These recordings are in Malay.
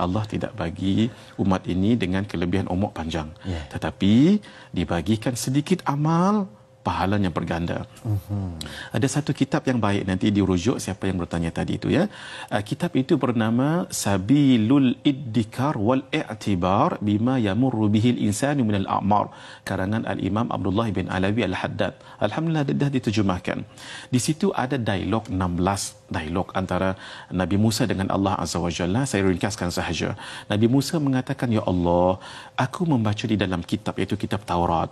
Allah tidak bagi umat ini dengan kelebihan umur panjang. Tetapi dibagikan sedikit amal, pahalanya berganda. Ada satu kitab yang baik, nanti dirujuk siapa yang bertanya tadi itu ya. Kitab itu bernama Sabilul Iddikar wal I'tibar bima yamurru bihil insanu minal a'mar, karangan Al-Imam Abdullah bin Alawi Al-Haddad. Alhamdulillah dah diterjemahkan. Di situ ada dialog 16 dialog antara Nabi Musa dengan Allah Azza wa Jalla. Saya ringkaskan sahaja. Nabi Musa mengatakan, ya Allah, aku membaca di dalam kitab, iaitu kitab Taurat,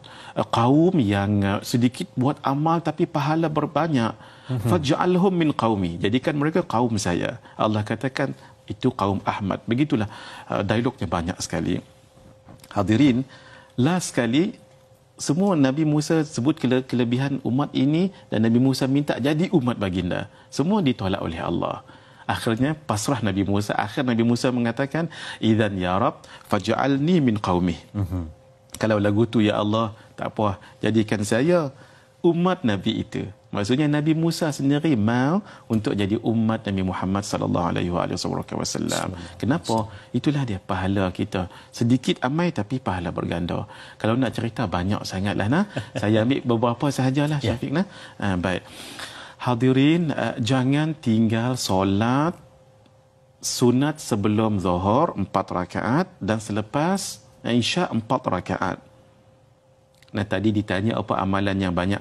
kaum yang sedikit buat amal tapi pahala berbanyak. Faj'alhum min qaumi, jadikan mereka kaum saya. Allah katakan itu kaum Ahmad. Begitulah dialognya banyak sekali. Hadirin, last sekali semua Nabi Musa sebut kelebihan umat ini dan Nabi Musa minta jadi umat baginda. Semua ditolak oleh Allah. Akhirnya pasrah Nabi Musa. Akhir Nabi Musa mengatakan, "Idzan ya Rab, faj'alni min qaumi." Kalau lagu tu ya Allah, tak apa, jadikan saya umat Nabi itu. Maksudnya Nabi Musa sendiri mau untuk jadi umat Nabi Muhammad sallallahu alaihi wasallam. Kenapa? Itulah dia pahala kita. Sedikit amai tapi pahala berganda. Kalau nak cerita banyak sangatlah nah. Saya ambil beberapa sahajalah Syafiq nah. Baik. Hadirin, jangan tinggal solat sunat sebelum Zuhur 4 rakaat dan selepas Isya 4 rakaat. Nah, tadi ditanya apa amalan yang banyak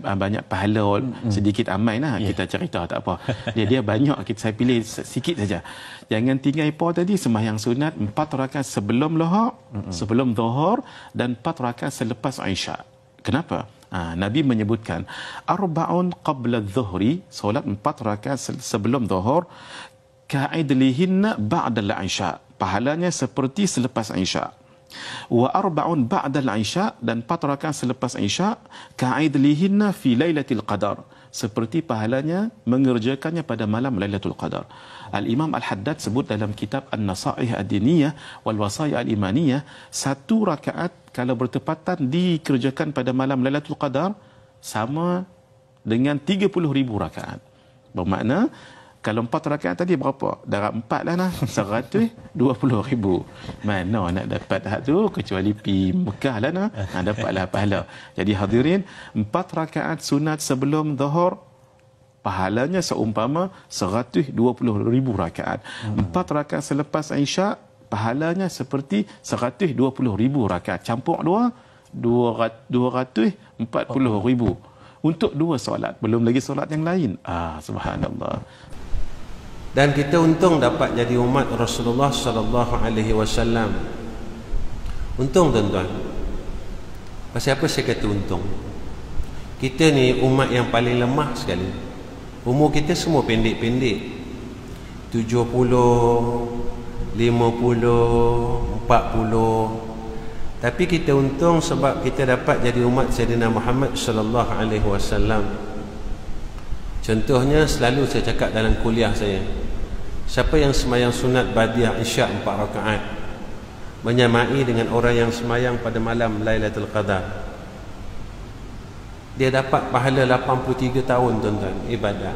banyak pahala, sedikit amal nah. Kita cerita tak apa. Dia banyak, saya pilih sikit saja. Jangan tinggal apa tadi, sembahyang sunat 4 rakaat sebelum sebelum Zuhur dan 4 rakaat selepas Isya. Kenapa? Nabi menyebutkan arba'un qabla adh-dhuhri, solat 4 rakaat sebelum Zuhur, ka'idlihinna ba'da al-Isya, pahalanya seperti selepas Isya. Wa arba'un ba'da al-Isya, dan 4 rakaat selepas Isya, ka'idlihinna fi lailatul qadar, seperti pahalanya mengerjakannya pada malam Lailatul Qadar. Al-Imam Al-Haddad sebut dalam kitab An-Nasaih Ad-Diniyah wal Wasaya Al-Imaniyah, 1 rakaat kalau bertepatan dikerjakan pada malam Lailatul Qadar sama dengan 30,000 rakaat. Bermakna kalau 4 rakaat tadi berapa? Darab 4 lah nah. 120,000. Mana nak dapat hak tu kecuali pi Mekah lah nah. Dapatlah pahala. Jadi hadirin, 4 rakaat sunat sebelum Zuhur pahalanya seumpama 120,000 rakaat. 4 rakaat selepas Isya pahalanya seperti 120,000 rakaat. Campur 240,000 untuk 2 solat. Belum lagi solat yang lain. Subhanallah. Dan kita untung dapat jadi umat Rasulullah sallallahu alaihi wasallam. Untung tuan-tuan. Pasal apa saya kata untung? Kita ni umat yang paling lemah sekali. Umur kita semua pendek-pendek. 70, 50, 40. Tapi kita untung sebab kita dapat jadi umat Sayyidina Muhammad sallallahu alaihi wasallam. Contohnya selalu saya cakap dalam kuliah saya, siapa yang semayang sunat Badiah Isya 4 rakaat menyamai dengan orang yang semayang pada malam Lailatul Qadar, dia dapat pahala 83 tahun tuan-tuan ibadah.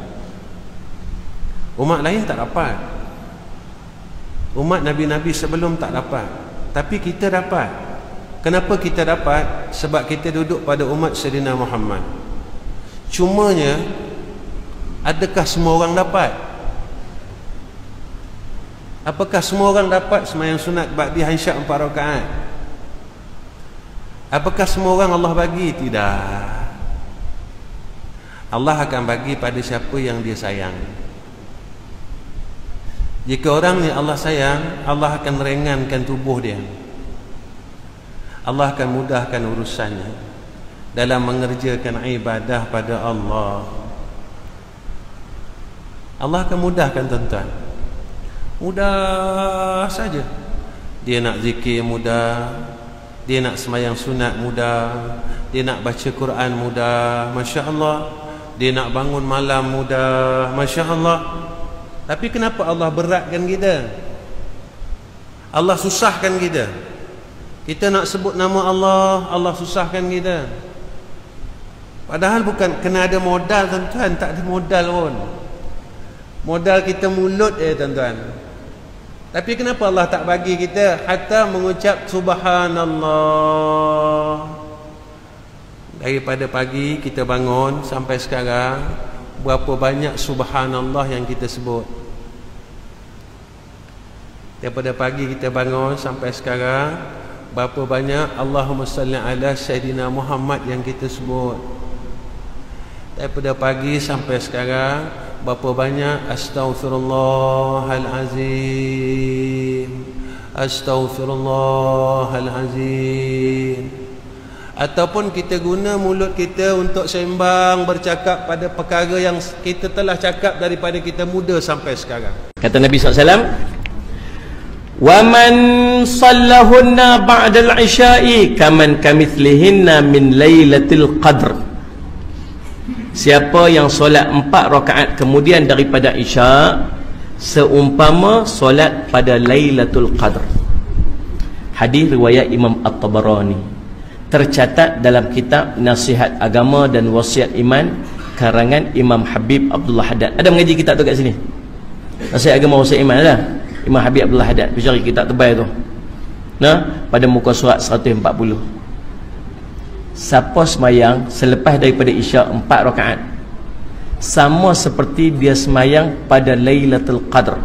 Umat lain tak dapat. Umat Nabi-Nabi sebelum tak dapat. Tapi kita dapat. Kenapa kita dapat? Sebab kita duduk pada umat Sayyidina Muhammad. Cumanya, adakah semua orang dapat? Apakah semua orang dapat sembahyang sunat Ba'diyah Isya 4 rakaat? Apakah semua orang Allah bagi? Tidak. Allah akan bagi pada siapa yang dia sayang. Jika orang ni Allah sayang, Allah akan ringankan tubuh dia. Allah akan mudahkan urusannya dalam mengerjakan ibadah pada Allah. Allah akan mudahkan tuan-tuan. Mudah saja. Dia nak zikir mudah, dia nak semayang sunat mudah, dia nak baca Quran mudah, Masya Allah. Dia nak bangun malam mudah, Masya Allah. Tapi kenapa Allah beratkan kita? Allah susahkan kita. Kita nak sebut nama Allah, Allah susahkan kita. Padahal bukan kena ada modal tuan-tuan, tak ada modal pun. Modal kita mulut tuan-tuan. Tapi kenapa Allah tak bagi kita hatta mengucap subhanallah? Daripada pagi kita bangun sampai sekarang, berapa banyak subhanallah yang kita sebut? Daripada pagi kita bangun sampai sekarang, berapa banyak Allahumma salli ala Sayyidina Muhammad yang kita sebut? Daripada pagi sampai sekarang, berapa banyak astaghfirullahalazim, astaghfirullahalazim. Ataupun kita guna mulut kita untuk sembang, bercakap pada perkara yang kita telah cakap daripada kita muda sampai sekarang. Kata Nabi SAW, wa man sallahunna ba'dal isya'i kaman kamithlihinna min lailatul qadr. Siapa yang solat 4 rakaat kemudian daripada isya' seumpama solat pada Lailatul Qadr. Hadis riwayat Imam At-Tabarani, tercatat dalam kitab Nasihat Agama dan Wasiat Iman karangan Imam Habib Abdullah Haddad. Ada mengaji kitab tu kat sini? Nasihat Agama Wasiat Iman ada? Imam Habib Abdullah Haddad. Pergi cari kitab tebal tu. Nah, pada muka surat 140. Siapa semayang selepas daripada isya' 4 rakaat sama seperti dia semayang pada Lailatul Qadr.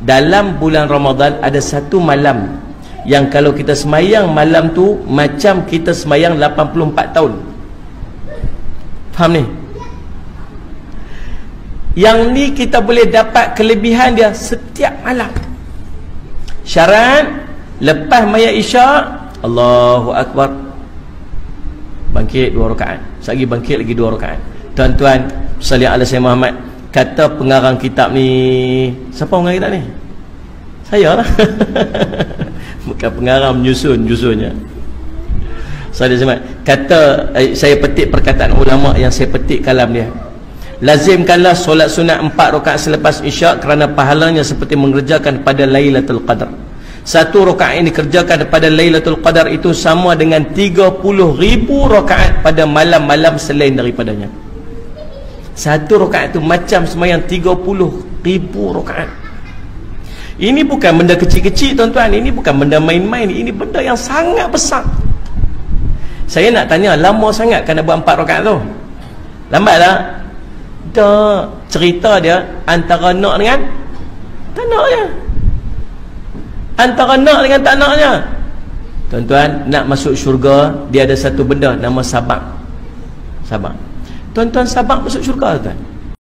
Dalam bulan Ramadan ada satu malam yang kalau kita semayang malam tu macam kita semayang 84 tahun. Faham ni? Yang ni kita boleh dapat kelebihan dia setiap malam. Syarat lepas maya isya' Allahu Akbar, bangkit 2 rakaat, sekali bangkit lagi 2 rakaat. Tuan-tuan, salli ala Sayyidina Muhammad. Kata pengarang kitab ni, siapa pengarang kitab ni? Saya lah. Bukan pengarang, menyusunnya. Salli ala Muhammad. Kata, saya petik perkataan ulama yang saya petik kalam dia. Lazimkanlah solat sunat 4 rakaat selepas isya' kerana pahalanya seperti mengerjakan pada Lailatul Qadar. 1 rakaat yang dikerjakan pada Lailatul Qadar itu sama dengan 30,000 rakaat pada malam-malam selain daripadanya. 1 rakaat itu macam semayang 30,000 rakaat. Ini bukan benda kecil-kecil tuan-tuan, ini bukan benda main-main, ini benda yang sangat besar. Saya nak tanya, lama sangat kan nak buat 4 rakaat tu? Lambat tak? Tak. Cerita dia antara nak dengan tak naknya, antara nak dengan tak naknya. Tuan-tuan, nak masuk syurga dia ada satu benda nama sabar. Sabar. Tuan-tuan, sabar masuk syurga tuan.